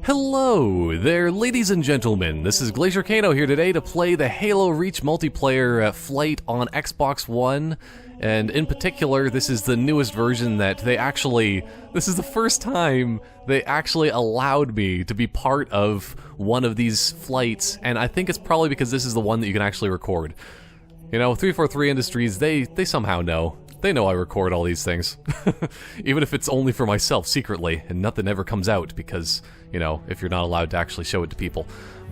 Hello there, ladies and gentlemen. This is Glaciercano here today to play the Halo Reach multiplayer flight on Xbox One. And in particular, this is the newest version that this is the first time they actually allowed me to be part of one of these flights. And I think it's probably because this is the one that you can actually record. You know, 343 Industries, they somehow know. They know I record all these things. Even if it's only for myself, secretly, and nothing ever comes out because, you know, if you're not allowed to actually show it to people.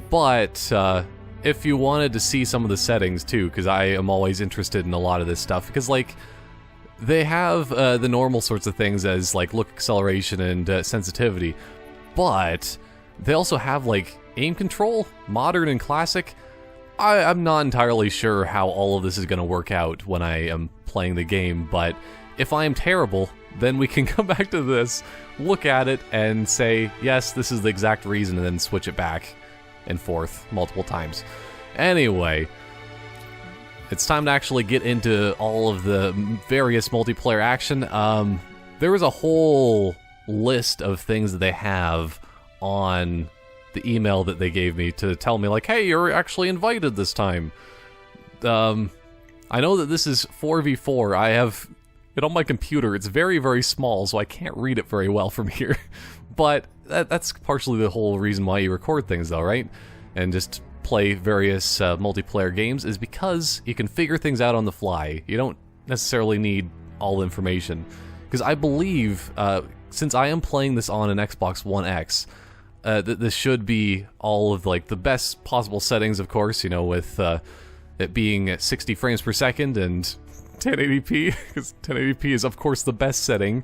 But, if you wanted to see some of the settings, too, because I am always interested in a lot of this stuff, because, like, they have the normal sorts of things as, like, look acceleration and sensitivity, but they also have, like, aim control, modern and classic. I'm not entirely sure how all of this is going to work out when I am playing the game, but if I am terrible, then we can come back to this, look at it, and say, yes, this is the exact reason, and then switch it back and forth multiple times. Anyway, it's time to actually get into all of the various multiplayer action. There was a whole list of things that they have on the email that they gave me to tell me, like, hey, you're actually invited this time. I know that this is 4v4. I have it on my computer. It's very, very small, so I can't read it very well from here. But that's partially the whole reason why you record things, though, right? And just play various multiplayer games is because you can figure things out on the fly. You don't necessarily need all the information. Because I believe, since I am playing this on an Xbox One X, this should be all of, like, the best possible settings, of course, you know, with it being at 60 frames per second and 1080p, because 1080p is, of course, the best setting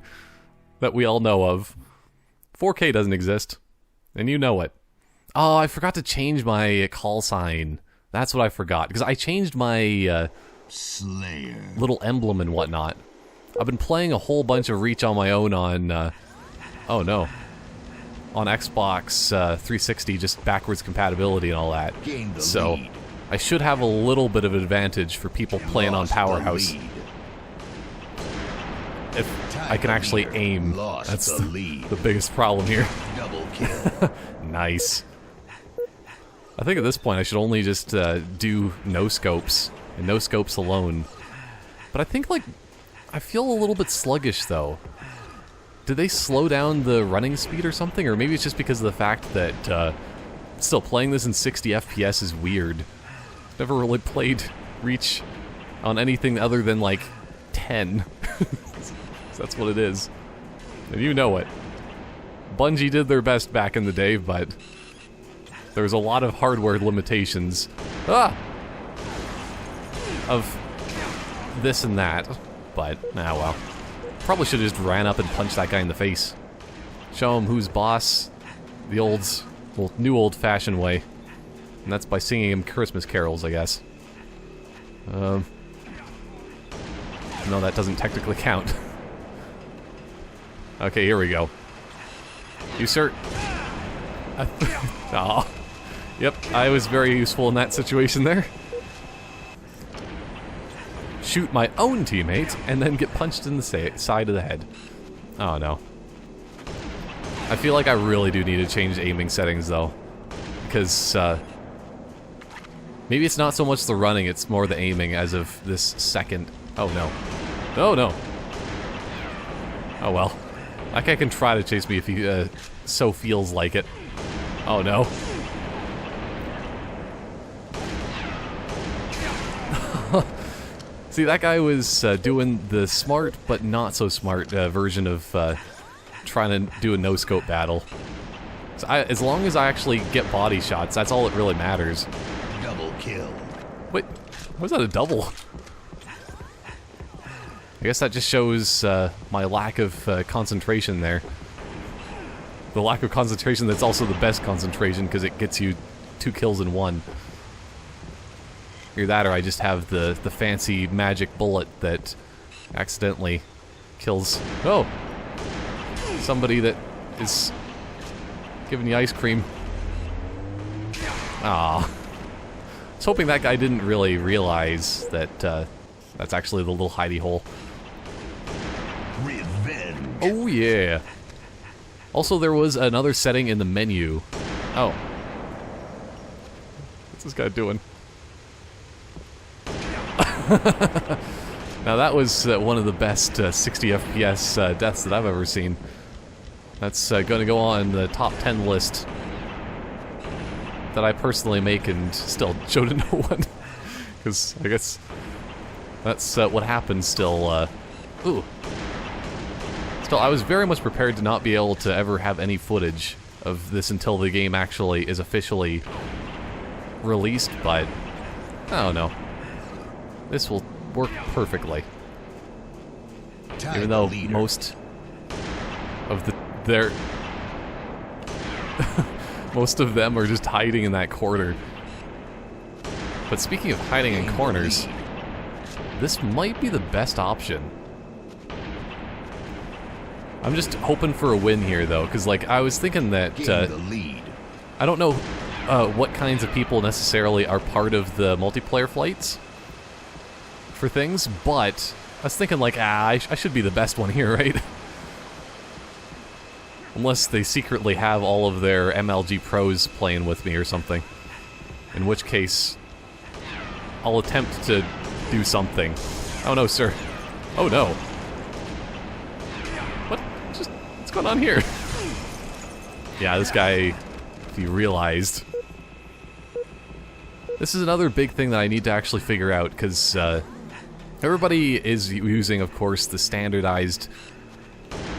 that we all know of. 4K doesn't exist, and you know it. Oh, I forgot to change my call sign. That's what I forgot, because I changed my Slayer little emblem and whatnot. I've been playing a whole bunch of Reach on my own on, oh no, on Xbox 360, just backwards compatibility and all that. So lead. I should have a little bit of an advantage for people playing on Powerhouse. If I can actually aim, that's the biggest problem here. Double kill. Nice. I think at this point I should only just do no-scopes, and no-scopes alone. But I think, like, I feel a little bit sluggish, though. Did they slow down the running speed or something? Or maybe it's just because of the fact that still playing this in 60 FPS is weird. Never really played Reach on anything other than, like, 10. So that's what it is. And you know it. Bungie did their best back in the day, but there's a lot of hardware limitations. Of this and that. But, well. Probably should have just ran up and punched that guy in the face. Show him who's boss. The new old-fashioned way. And that's by singing him Christmas carols, I guess. No, that doesn't technically count. Okay, here we go. You, sir. Aw. Yep, I was very useful in that situation there. Shoot my own teammate, and then get punched in the side of the head. Oh, no. I feel like I really do need to change aiming settings, though. Because, maybe it's not so much the running, it's more the aiming as of this second. Oh, no. Oh, no. Oh, well. That guy can try to chase me if he, so feels like it. Oh, no. See, that guy was doing the smart but not so smart version of trying to do a no-scope battle. So as long as I actually get body shots, that's all that really matters. Double kill. Wait, was that a double? I guess that just shows my lack of concentration there. The lack of concentration that's also the best concentration because it gets you 2 kills in 1. Either that or I just have the fancy magic bullet that accidentally kills... Oh! Somebody that is giving you ice cream. Ah. I was hoping that guy didn't really realize that that's actually the little hidey hole. Revenge. Oh yeah. Also, there was another setting in the menu. Oh. What's this guy doing? Now that was one of the best 60 FPS deaths that I've ever seen. That's going to go on the top 10 list that I personally make and still show to no one. Because I guess that's what happens still. Ooh. Still, I was very much prepared to not be able to ever have any footage of this until the game actually is officially released, but I don't know. This will work perfectly. Even though most of most of them are just hiding in that corner. But speaking of hiding in corners, this might be the best option. I'm just hoping for a win here, though, because, like, I was thinking that, I don't know what kinds of people necessarily are part of the multiplayer flights for things, but I was thinking, like, I should be the best one here, right? Unless they secretly have all of their MLG pros playing with me or something. In which case, I'll attempt to do something. Oh no, sir. Oh no. What's going on here? Yeah, this guy, if he realized. This is another big thing that I need to actually figure out, because everybody is using, of course, the standardized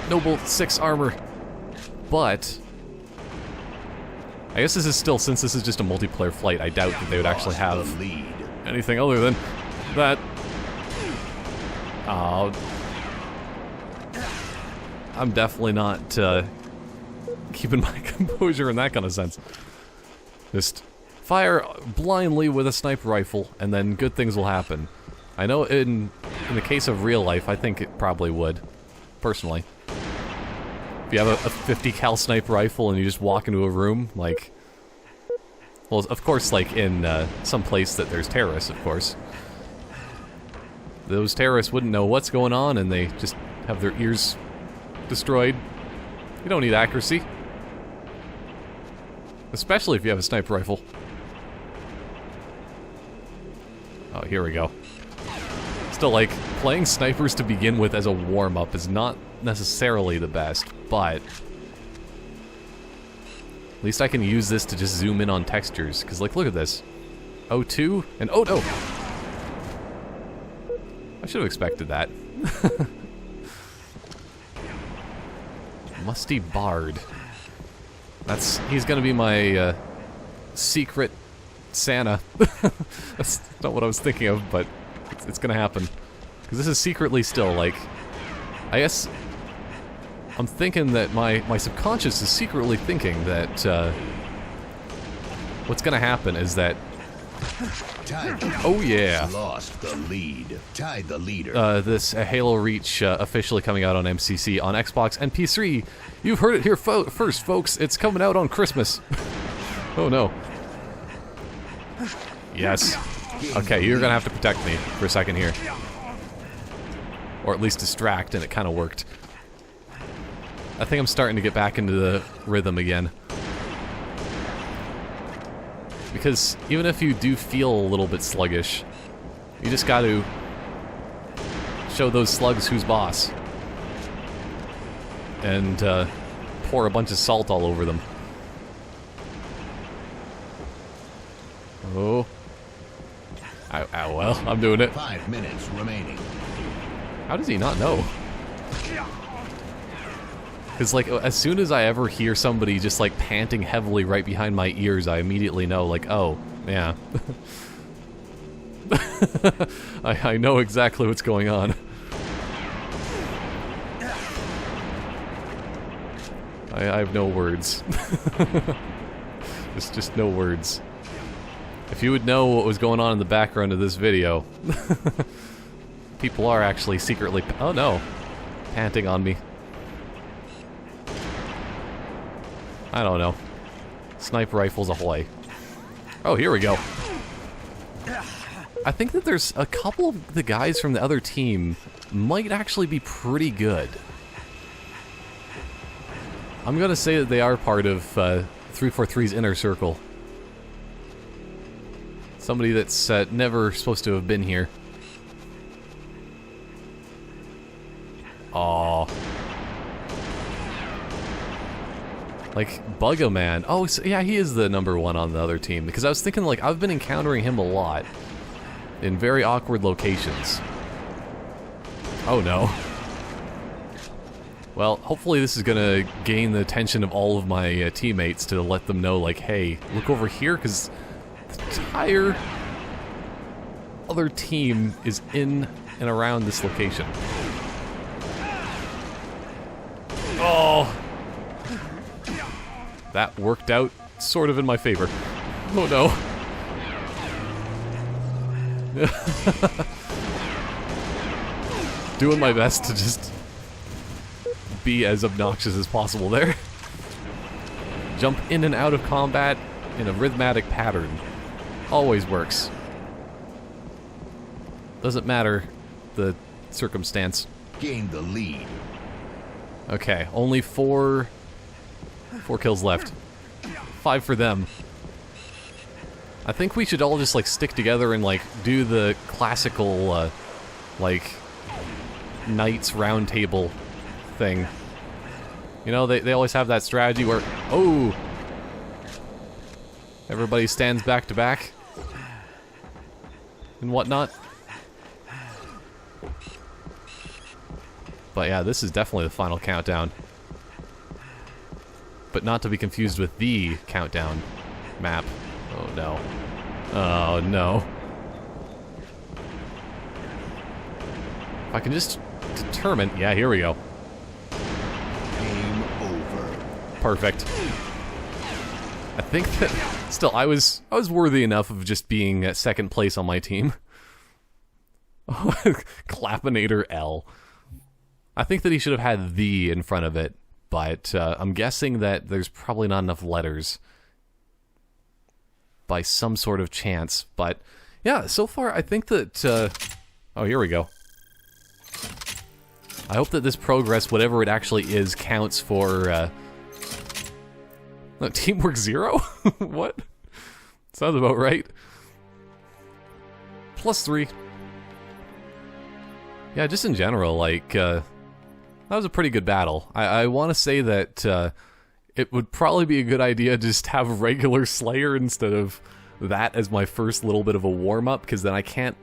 Noble 6 armor. But I guess this is still, since this is just a multiplayer flight, I doubt that they would actually have anything other than that. I'm definitely not keeping my composure in that kind of sense. Just fire blindly with a sniper rifle, and then good things will happen. I know in the case of real life, I think it probably would, personally. If you have a 50 cal sniper rifle and you just walk into a room, like, well, of course, like in some place that there's terrorists, of course. Those terrorists wouldn't know what's going on, and they just have their ears destroyed. You don't need accuracy. Especially if you have a sniper rifle. Oh, here we go. Still, like, playing snipers to begin with as a warm-up is not necessarily the best, but at least I can use this to just zoom in on textures, because, like, look at this. O2, and oh no! I should have expected that. Musty Bard. He's gonna be my secret Santa. That's not what I was thinking of, but it's gonna happen. Because this is secretly still, like, I guess I'm thinking that my subconscious is secretly thinking that what's gonna happen is that, oh yeah, lost the lead. Tied the leader. This Halo Reach officially coming out on MCC on Xbox and PS3. You've heard it here first, folks. It's coming out on Christmas. Oh no. Yes. Okay, you're gonna have to protect me for a second here. Or at least distract, and it kind of worked. I think I'm starting to get back into the rhythm again. Because even if you do feel a little bit sluggish, you just got to show those slugs who's boss. And pour a bunch of salt all over them. Oh. Ow, well, I'm doing it. 5 minutes remaining. How does he not know? Because, like, as soon as I ever hear somebody just, like, panting heavily right behind my ears, I immediately know, like, oh, yeah. I know exactly what's going on. I have no words. just no words. If you would know what was going on in the background of this video, people are actually secretly, oh no, panting on me. I don't know. Sniper rifles ahoy. Oh, here we go. I think that there's a couple of the guys from the other team might actually be pretty good. I'm gonna say that they are part of 343's inner circle. Somebody that's never supposed to have been here. Aww. Like, Bugga Man. Oh, so, yeah, he is the #1 on the other team. Because I was thinking, like, I've been encountering him a lot. In very awkward locations. Oh, no. Well, hopefully this is gonna gain the attention of all of my teammates to let them know, like, hey, look over here, because the entire other team is in and around this location. Oh! That worked out sort of in my favor. Oh no. Doing my best to just be as obnoxious as possible there. Jump in and out of combat in a rhythmic pattern. Always works. Doesn't matter the circumstance. Gain the lead. Okay, only four kills left. 5 for them. I think we should all just, like, stick together and, like, do the classical, like, Knights Round Table thing. You know, they always have that strategy where, oh! Everybody stands back to back. And whatnot. But yeah, this is definitely the final countdown. But not to be confused with the countdown map. Oh no. Oh no. If I can just determine... Yeah, here we go. Game over. Perfect. I think that... Still, I was worthy enough of just being at second place on my team. Clapinator L. I think that he should have had the in front of it, but I'm guessing that there's probably not enough letters by some sort of chance. But yeah, so far I think that... oh, here we go. I hope that this progress, whatever it actually is, counts for... Teamwork 0? What? Sounds about right. +3. Yeah, just in general, like... that was a pretty good battle. I want to say that it would probably be a good idea to just have regular Slayer instead of that as my first little bit of a warm-up, because then I can't...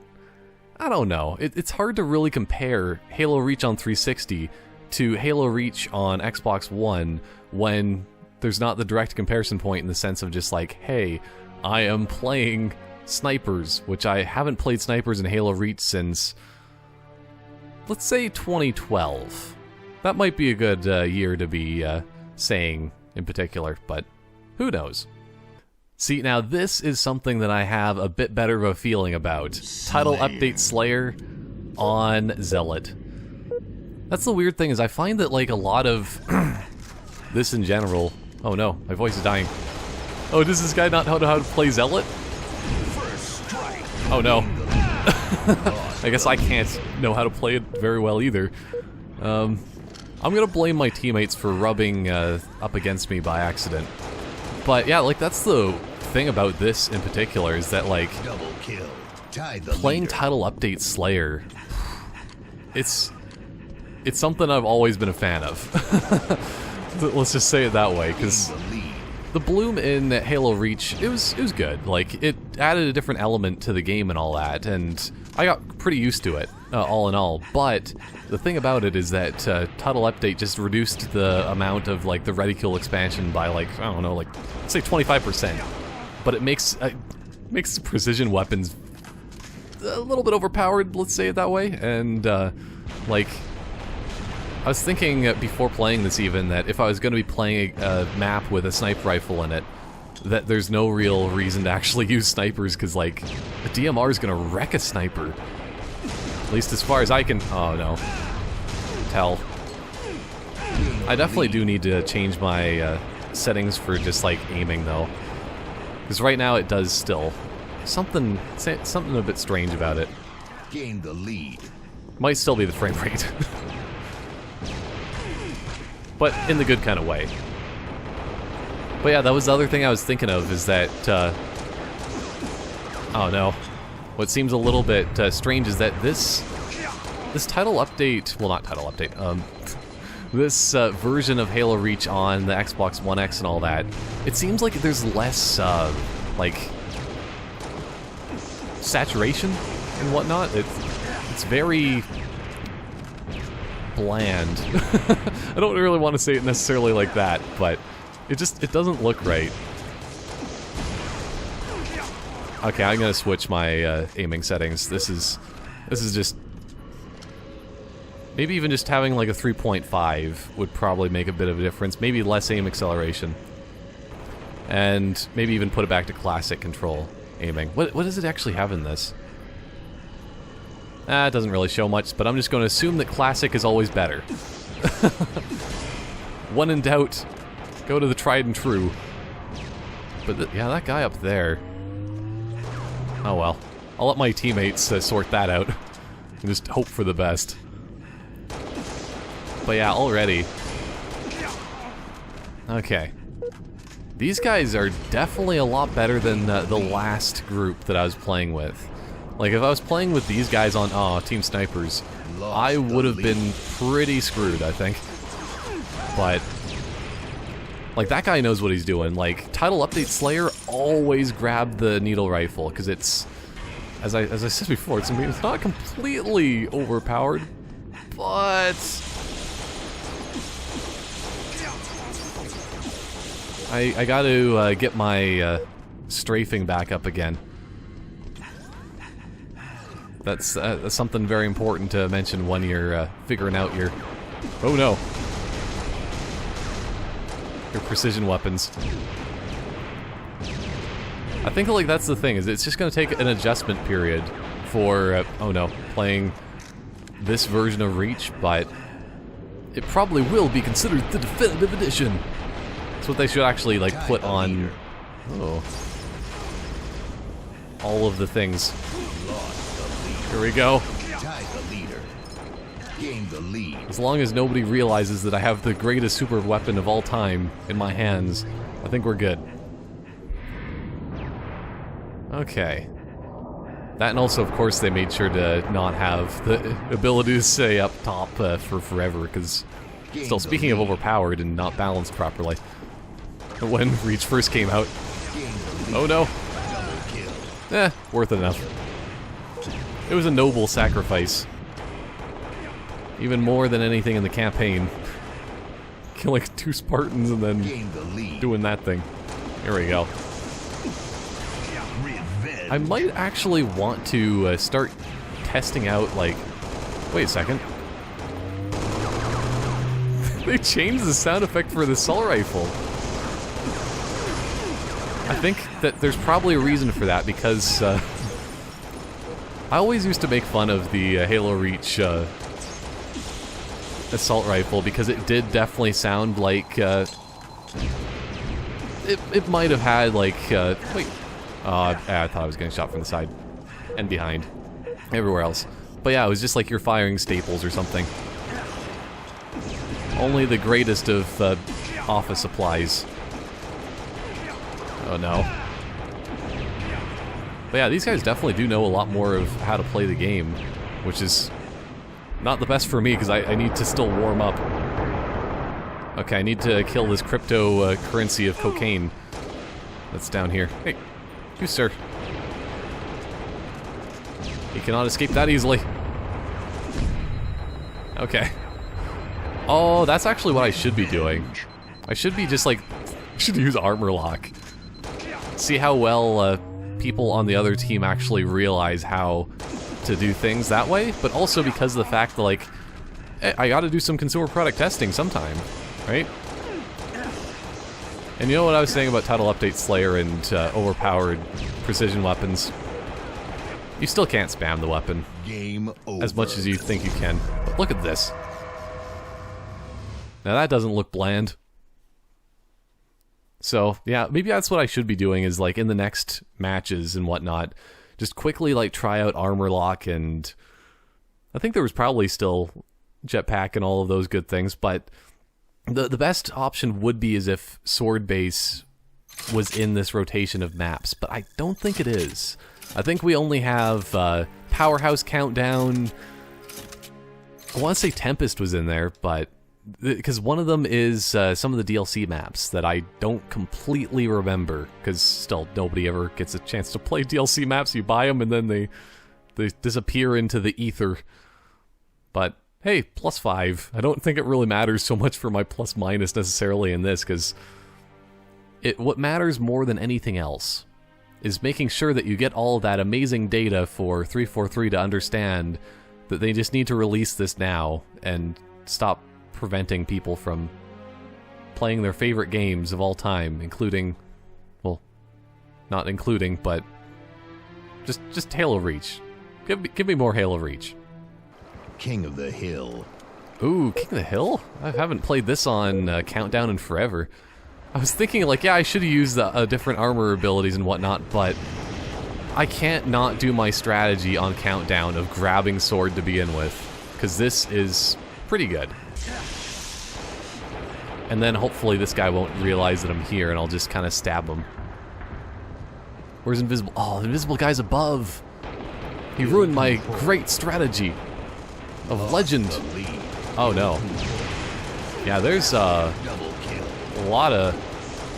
I don't know. It's hard to really compare Halo Reach on 360 to Halo Reach on Xbox One when there's not the direct comparison point in the sense of just like, hey, I am playing snipers, which I haven't played snipers in Halo Reach since, let's say, 2012. That might be a good year to be saying in particular, but who knows? See, now this is something that I have a bit better of a feeling about. Title Update Slayer on Zealot. That's the weird thing, is I find that, like, a lot of this in general... Oh no, my voice is dying. Oh, does this guy not know how to play Zealot? Oh no. I guess I can't know how to play it very well either. I'm gonna blame my teammates for rubbing up against me by accident. But yeah, like, that's the thing about this in particular, is that, like, double kill. Playing leader. Title Update Slayer, it's something I've always been a fan of. Let's just say it that way, because the bloom in Halo Reach, it was good. Like, it added a different element to the game and all that, and I got pretty used to it, all in all. But the thing about it is that Title Update just reduced the amount of, like, the reticule expansion by, like, I don't know, like, let's say 25%. But it makes precision weapons a little bit overpowered, let's say it that way. And, like, I was thinking before playing this even that if I was going to be playing a map with a sniper rifle in it, that there's no real reason to actually use snipers, because, like, a DMR is going to wreck a sniper. At least as far as I can... Oh, no. Tell. I definitely do need to change my settings for just, like, aiming, though. Because right now it does still. Something a bit strange about it. Gain the lead. Might still be the frame rate. But in the good kind of way. But yeah, that was the other thing I was thinking of, is that, oh no. What seems a little bit strange is that this title update, well, not title update, this version of Halo Reach on the Xbox One X and all that, it seems like there's less, like, saturation and whatnot. It's very bland. I don't really want to say it necessarily like that, but it doesn't look right. Okay, I'm gonna switch my aiming settings. This is just, maybe even just having like a 3.5 would probably make a bit of a difference. Maybe less aim acceleration, and maybe even put it back to classic control aiming. What does it actually have in this? It doesn't really show much, but I'm just going to assume that classic is always better. When in doubt, go to the tried and true. But yeah, that guy up there. Oh well. I'll let my teammates sort that out. And just hope for the best. But yeah, already. Okay. These guys are definitely a lot better than the last group that I was playing with. Like, if I was playing with these guys on, Team Snipers, I would have been pretty screwed, I think. But, like, that guy knows what he's doing. Like, Title Update Slayer always grab the needle rifle, because it's, as I said before, it's not completely overpowered, but I got to get my strafing back up again. That's something very important to mention when you're figuring out your... Oh no! Your precision weapons. I think like that's the thing, is it's just going to take an adjustment period for, oh no, playing this version of Reach, but it probably will be considered the definitive edition. That's what they should actually like put on... Oh. All of the things. Here we go. Tied the leader. Gain the lead. As long as nobody realizes that I have the greatest super weapon of all time in my hands, I think we're good. Okay. That, and also, of course, they made sure to not have the ability to stay up top for forever, because still, speaking of overpowered and not balanced properly, when Reach first came out, oh no. Worth it enough. It was a noble sacrifice. Even more than anything in the campaign. Killing 2 Spartans and then doing that thing. Here we go. I might actually want to start testing out, like... Wait a second. They changed the sound effect for the assault rifle. I think that there's probably a reason for that, because I always used to make fun of the Halo Reach assault rifle, because it did definitely sound like it might have had like wait, I thought I was getting shot from the side and behind, everywhere else. But yeah, it was just like you're firing staples or something. Only the greatest of office supplies. Oh no. But yeah, these guys definitely do know a lot more of how to play the game, which is not the best for me, because I need to still warm up. Okay, I need to kill this cryptocurrency of cocaine that's down here. Hey, you sir. You cannot escape that easily. Okay. Oh, that's actually what I should be doing. I should be just like... should use armor lock. See how well people on the other team actually realize how to do things that way, but also because of the fact that, like, I gotta do some consumer product testing sometime, right? And you know what I was saying about Title Update Slayer and overpowered precision weapons? You still can't spam the weapon. Game over. As much as you think you can. But look at this. Now that doesn't look bland. So, yeah, maybe that's what I should be doing, is, like, in the next matches and whatnot, just quickly, like, try out armor lock, and I think there was probably still jetpack and all of those good things, but the best option would be as if sword base was in this rotation of maps, but I don't think it is. I think we only have Powerhouse Countdown. I want to say Tempest was in there, but because one of them is some of the DLC maps that I don't completely remember, because still nobody ever gets a chance to play DLC maps. You buy them and then they disappear into the ether. But hey, +5. I don't think it really matters so much for my plus minus necessarily in this, because what matters more than anything else is making sure that you get all of that amazing data for 343 to understand that they just need to release this now and stop preventing people from playing their favorite games of all time, including, well, not including, but just Halo Reach. Give me more Halo Reach. King of the Hill. Ooh, King of the Hill? I haven't played this on Countdown in forever. I was thinking, like, yeah, I should have used different armor abilities and whatnot, but I can't not do my strategy on Countdown of grabbing sword to begin with, because this is pretty good. And then hopefully this guy won't realize that I'm here and I'll just kind of stab him. Where's Invisible? Oh, the Invisible guy's above! He ruined my great strategy of legend. Oh no. Yeah, there's a lot of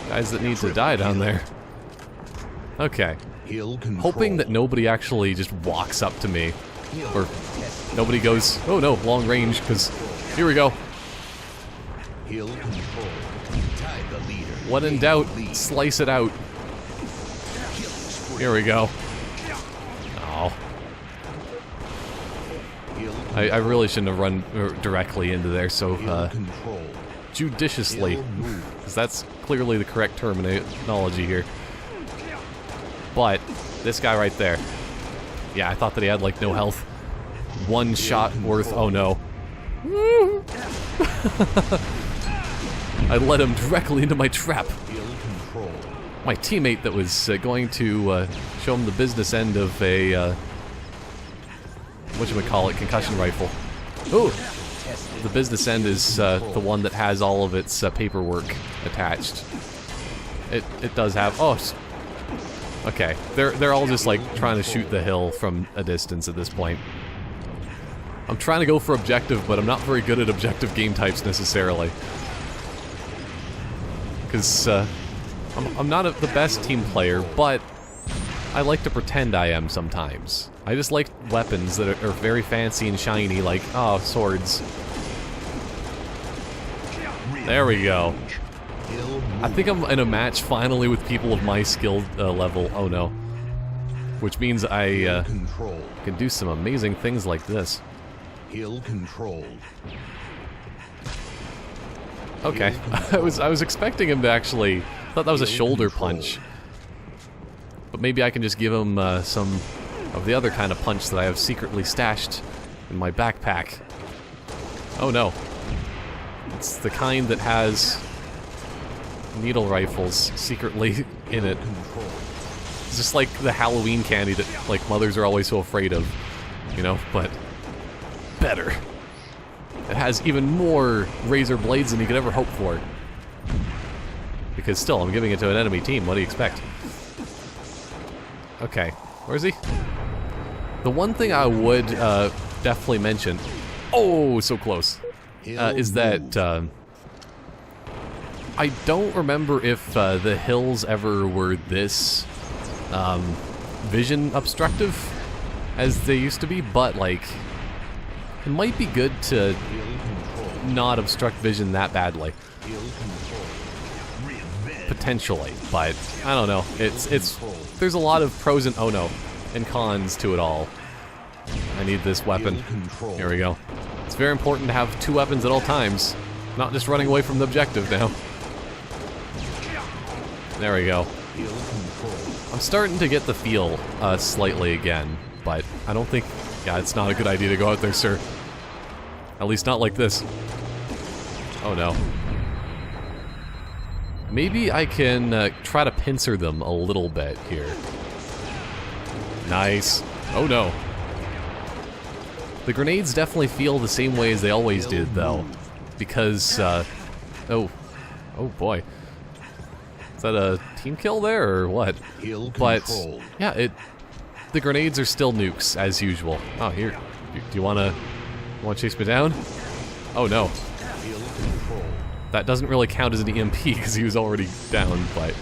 guys that need to die down there. Okay. Hoping that nobody actually just walks up to me. Or nobody goes, oh no, long range, because here we go. When in doubt, slice it out. Here we go. Oh. I really shouldn't have run directly into there so judiciously, because that's clearly the correct terminology here. But this guy right there, yeah, I thought that he had like no health. One shot worth. Oh no. I led him directly into my trap. My teammate that was going to show him the business end of a whatchamacallit, concussion rifle. Ooh! The business end is the one that has all of its paperwork attached. It does have. Oh, okay. They're all just like trying to shoot the hill from a distance at this point. I'm trying to go for objective, but I'm not very good at objective game types necessarily. Because I'm not the best team player, but I like to pretend I am sometimes. I just like weapons that are very fancy and shiny, like, oh, swords. There we go. I think I'm in a match finally with people of my skill level. Oh no. Which means I can do some amazing things like this. Hill controlled. Okay. I was expecting him to actually... I thought that was a shoulder punch. But maybe I can just give him some of the other kind of punch that I have secretly stashed in my backpack. Oh no. It's the kind that has needle rifles secretly in it. It's just like the Halloween candy that like mothers are always so afraid of, you know, but better. It has even more razor blades than you could ever hope for. Because still, I'm giving it to an enemy team, what do you expect? Okay, where is he? The one thing I would definitely mention, oh, so close, is that I don't remember if the hills ever were this vision obstructive as they used to be, but like, it might be good to not obstruct vision that badly. Potentially, but I don't know. There's a lot of pros and oh no, and cons to it all. I need this weapon. Here we go. It's very important to have two weapons at all times, not just running away from the objective now. There we go. I'm starting to get the feel slightly again, but I don't think... Yeah, it's not a good idea to go out there, sir. At least not like this. Oh no. Maybe I can try to pincer them a little bit here. Nice. Oh no. The grenades definitely feel the same way as they always did, though. Because, oh boy. Is that a team kill there, or what? But, yeah, the grenades are still nukes, as usual. Oh, here. Do you wanna chase me down? Oh, no. That doesn't really count as an EMP, because he was already down, but...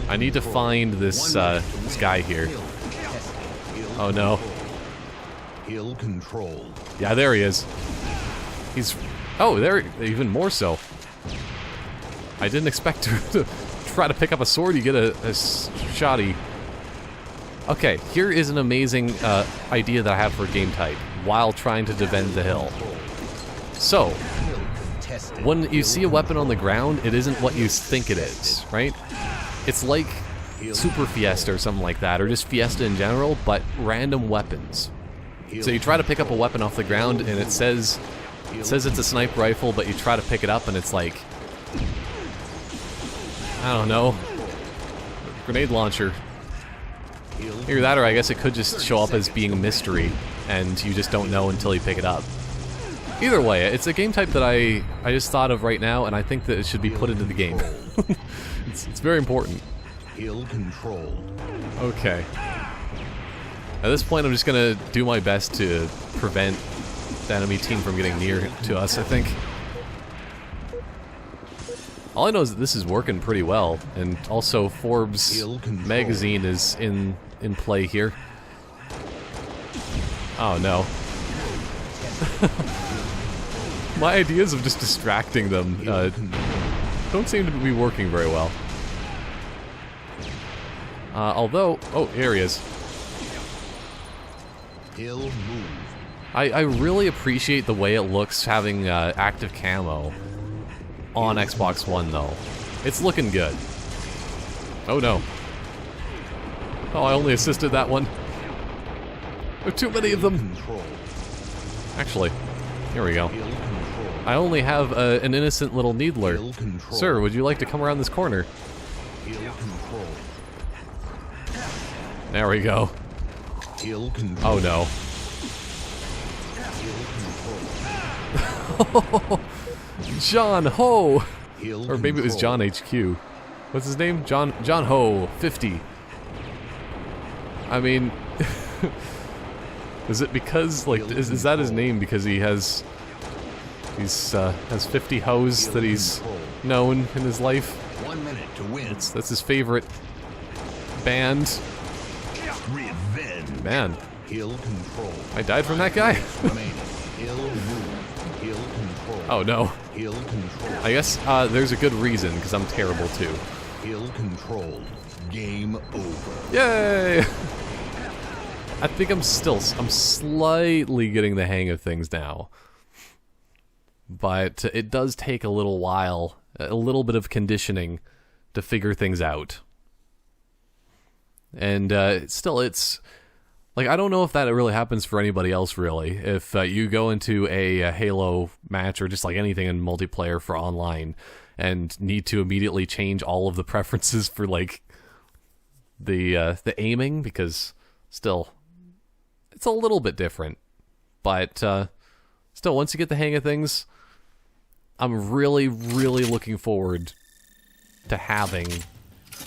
I need to find this guy here. Oh, no. Yeah, there he is. He's... Oh, there, even more so. I didn't expect to try to pick up a sword, you get a shoddy. Okay, here is an amazing idea that I have for a game type, while trying to defend the hill. So, when you see a weapon on the ground, it isn't what you think it is, right? It's like Super Fiesta or something like that, or just Fiesta in general, but random weapons. So you try to pick up a weapon off the ground, and it says it's a sniper rifle, but you try to pick it up, and it's like... I don't know. Grenade launcher. Either that, or I guess it could just show up as being a mystery, and you just don't know until you pick it up. Either way, it's a game type that I just thought of right now, and I think that it should be put into the game. It's very important. Okay. At this point, I'm just gonna do my best to prevent the enemy team from getting near to us, I think. All I know is that this is working pretty well, and also Forbes magazine is in play here. Oh no. My ideas of just distracting them don't seem to be working very well. Although... Oh, here he is. I really appreciate the way it looks having active camo on Xbox One, though. It's looking good. Oh no. Oh, I only assisted that one. There are too many of them. Actually, here we go. I only have an innocent little needler. Sir, would you like to come around this corner? There we go. Oh no. John Ho! Or maybe it was John HQ. What's his name? John Ho 50. I mean, is it because, like, is that his name because he has 50 hoes that he's known in his life? 1 minute to win. That's his favorite band. Man, I died from that guy. Oh no. I guess there's a good reason, because I'm terrible too. Game over. Yay! I think I'm slightly getting the hang of things now. But it does take a little while, a little bit of conditioning to figure things out. And still, it's... Like, I don't know if that really happens for anybody else, really. If you go into a Halo match, or just like anything in multiplayer for online, and need to immediately change all of the preferences for, like, the aiming, because still, it's a little bit different. But still, once you get the hang of things, I'm really, really looking forward to having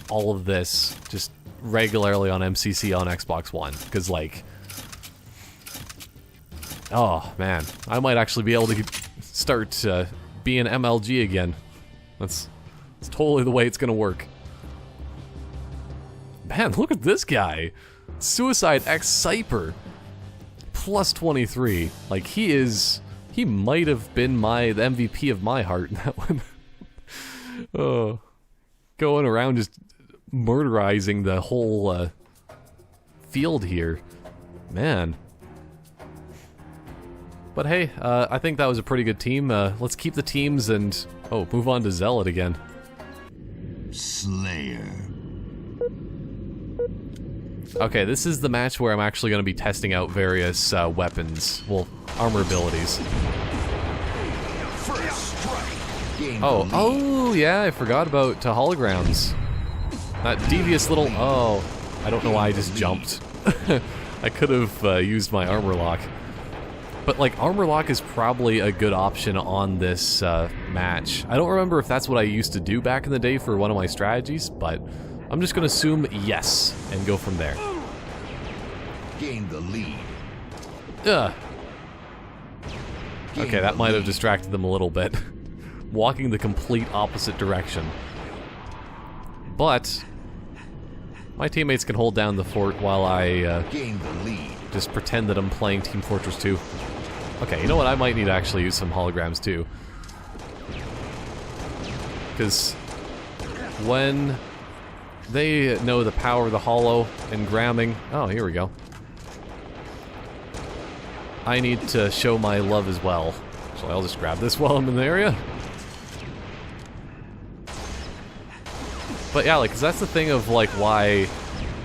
all of this just regularly on MCC on Xbox One, because, like, oh man, I might actually be able to start being MLG again. That's totally the way it's gonna work. Man, look at this guy, Suicide X Cyper, plus 23. Like, he might have been the MVP of my heart in that one. Oh, going around just murderizing the whole field here. Man. But hey, I think that was a pretty good team. Let's keep the teams and, move on to Zealot again. Slayer. Okay, this is the match where I'm actually going to be testing out various weapons. Well, armor abilities. First strike. Oh yeah, I forgot about holograms. That devious little... Oh, I don't know why I just jumped. I could have used my armor lock. But, like, armor lock is probably a good option on this match. I don't remember if that's what I used to do back in the day for one of my strategies, but I'm just going to assume yes and go from there. Gain the lead. Ugh. Okay, that might have distracted them a little bit. Walking the complete opposite direction. But my teammates can hold down the fort while I Gain the lead. just pretend that I'm playing Team Fortress 2. Okay, you know what? I might need to actually use some holograms too. Because when they know the power of the holo and gramming... Oh, here we go. I need to show my love as well. So I'll just grab this while I'm in the area. But yeah, like, 'cause that's the thing of, like, why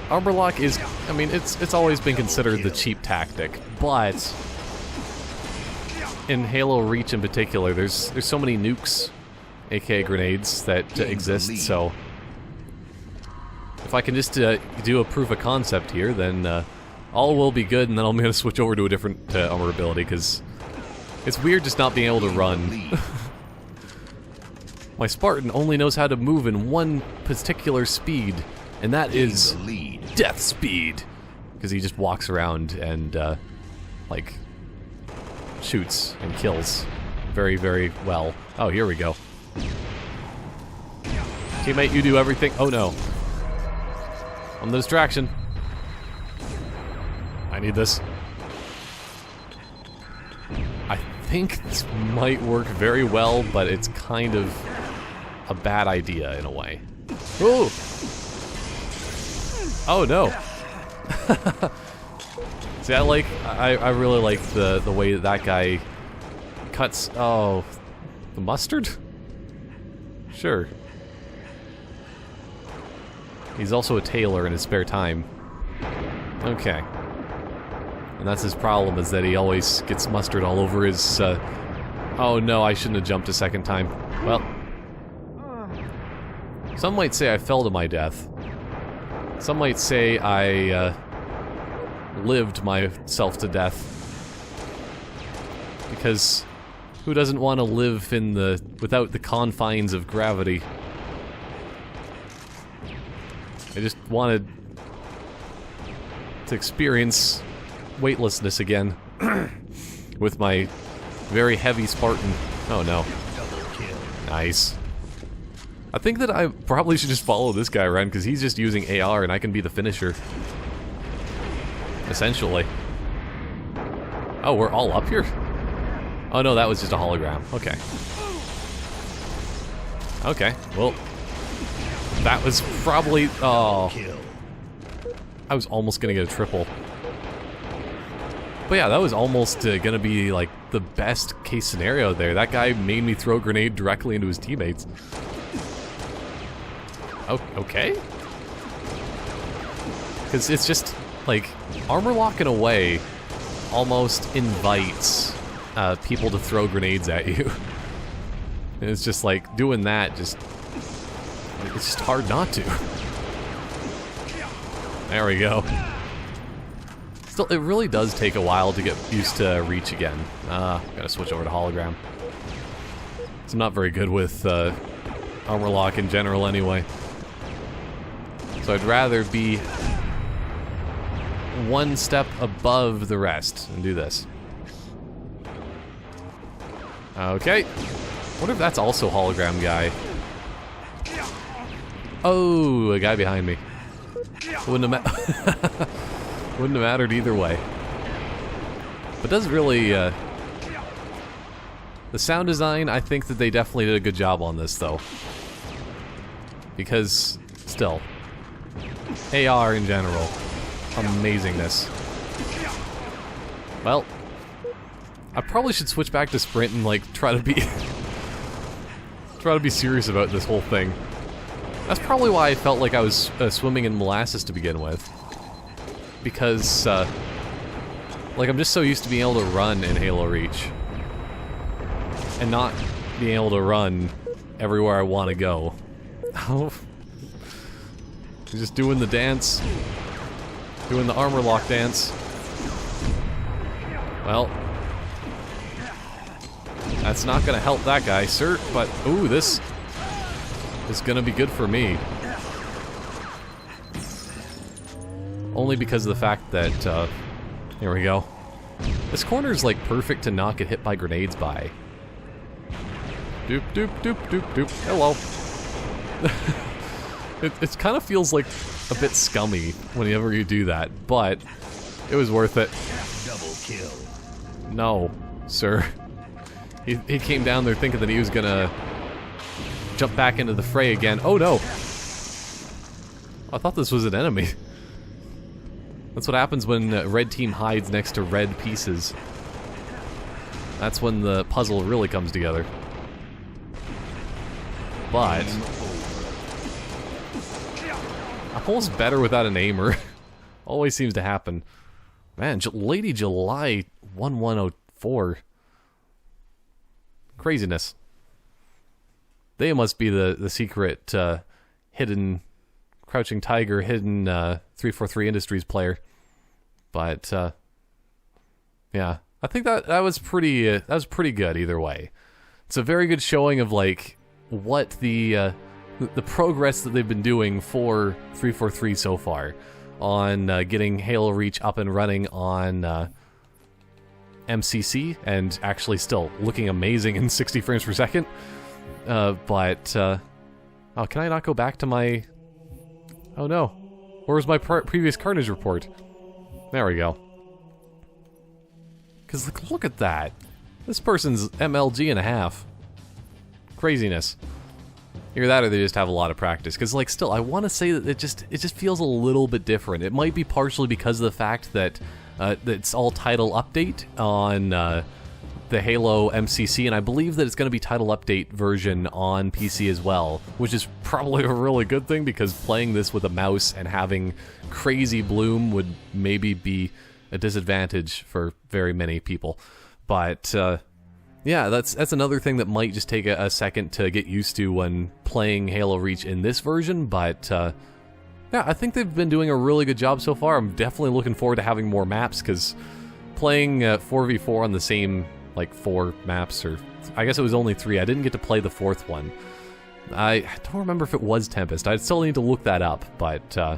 armor lock is... I mean, it's always been considered the cheap tactic, but in Halo Reach in particular, there's so many nukes, aka grenades, that exist, so if I can just do a proof of concept here, then all will be good, and then I'm going to switch over to a different armor ability, because it's weird just not being able to run. My Spartan only knows how to move in one particular speed, and that is death speed. Because he just walks around and, like, shoots and kills very, very well. Oh, here we go. Teammate, you do everything. Oh, no. I'm the distraction. I need this. I think this might work very well, but it's kind of a bad idea in a way. Ooh! Oh no! See, I really like the way that guy cuts. Oh, the mustard? Sure. He's also a tailor in his spare time. Okay. And that's his problem, is that he always gets mustard all over his, Oh no, I shouldn't have jumped a second time. Well. Some might say I fell to my death. Some might say I, lived myself to death. Because who doesn't want to live in without the confines of gravity? I just wanted to experience weightlessness again with my very heavy Spartan. Oh no. Nice. I think that I probably should just follow this guy around because he's just using AR and I can be the finisher. Essentially. Oh, we're all up here? Oh no, that was just a hologram. Okay. Okay, well, that was probably... Oh. I was almost gonna get a triple. But yeah, that was almost gonna be like the best case scenario there. That guy made me throw a grenade directly into his teammates. Oh, okay. Because it's just, like, armor lock in a way almost invites people to throw grenades at you. And it's just like, doing that it's just hard not to. There we go. Still, it really does take a while to get used to Reach again. Gotta switch over to hologram. So I'm not very good with armor lock in general anyway. So I'd rather be one step above the rest and do this. Okay. Wonder if that's also hologram guy. Oh, a guy behind me. Wouldn't have mattered either way. But does really, the sound design, I think that they definitely did a good job on this, though. Because, still, AR in general, amazingness. Well, I probably should switch back to sprint and, like, try to be serious about this whole thing. That's probably why I felt like I was swimming in molasses to begin with. Because, like, I'm just so used to being able to run in Halo Reach. And not being able to run everywhere I want to go. Just doing the dance. Doing the armor lock dance. Well, That's not gonna help that guy, sir, but ooh, this is gonna be good for me. Only because of the fact that, here we go. This corner is like perfect to not get hit by grenades by. Doop, doop, doop, doop, doop. Hello. It kind of feels like a bit scummy whenever you do that, but it was worth it. Double kill. No, sir. He came down there thinking that he was gonna jump back into the fray again. Oh no! I thought this was an enemy. That's what happens when red team hides next to red pieces. That's when the puzzle really comes together. But I'm almost better without an aimer. Always seems to happen. Man, Lady July 1104. Craziness. They must be the secret hidden Crouching Tiger, hidden 343 Industries player. But yeah, I think that was pretty good either way. It's a very good showing of like what the progress that they've been doing for 343 so far on getting Halo Reach up and running on MCC and actually still looking amazing in 60 frames per second. Oh, can I not go back to my... Oh no. Where was my previous Carnage report? There we go. Because look at that. This person's MLG and a half. Craziness. Either that or they just have a lot of practice. Because, like, still, I want to say that it just feels a little bit different. It might be partially because of the fact that it's all title update on the Halo MCC, and I believe that it's going to be title update version on PC as well, which is probably a really good thing because playing this with a mouse and having crazy bloom would maybe be a disadvantage for very many people. But yeah, that's another thing that might just take a second to get used to when playing Halo Reach in this version, but yeah, I think they've been doing a really good job so far. I'm definitely looking forward to having more maps, because playing 4v4 on the same, like, 4 maps, or I guess it was only 3. I didn't get to play the 4th one. I don't remember if it was Tempest. I still need to look that up, but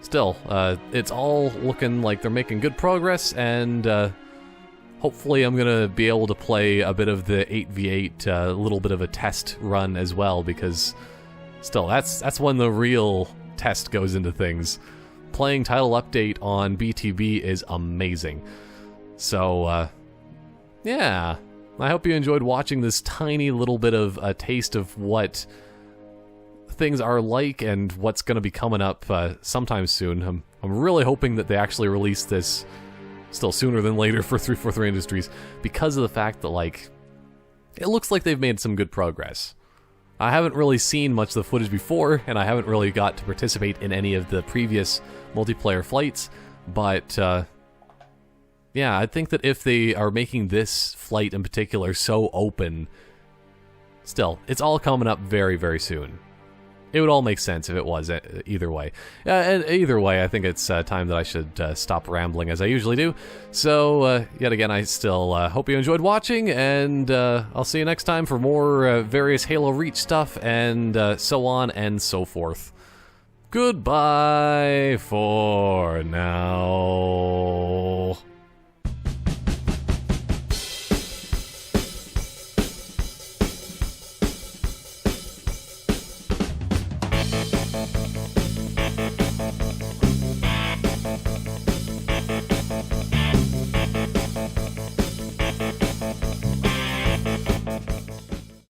still, it's all looking like they're making good progress, and hopefully I'm going to be able to play a bit of the 8v8, a little bit of a test run as well, because still, that's when the real test goes into things. Playing title update on BTB is amazing. So, yeah. I hope you enjoyed watching this tiny little bit of a taste of what things are like and what's going to be coming up sometime soon. I'm really hoping that they actually release this still sooner than later for 343 Industries, because of the fact that, like, it looks like they've made some good progress. I haven't really seen much of the footage before, and I haven't really got to participate in any of the previous multiplayer flights, but yeah, I think that if they are making this flight in particular so open, still, it's all coming up very, very soon. It would all make sense if it was either way. And either way, I think it's time that I should stop rambling as I usually do. So, yet again, I still hope you enjoyed watching, and I'll see you next time for more various Halo Reach stuff, and so on and so forth. Goodbye for now.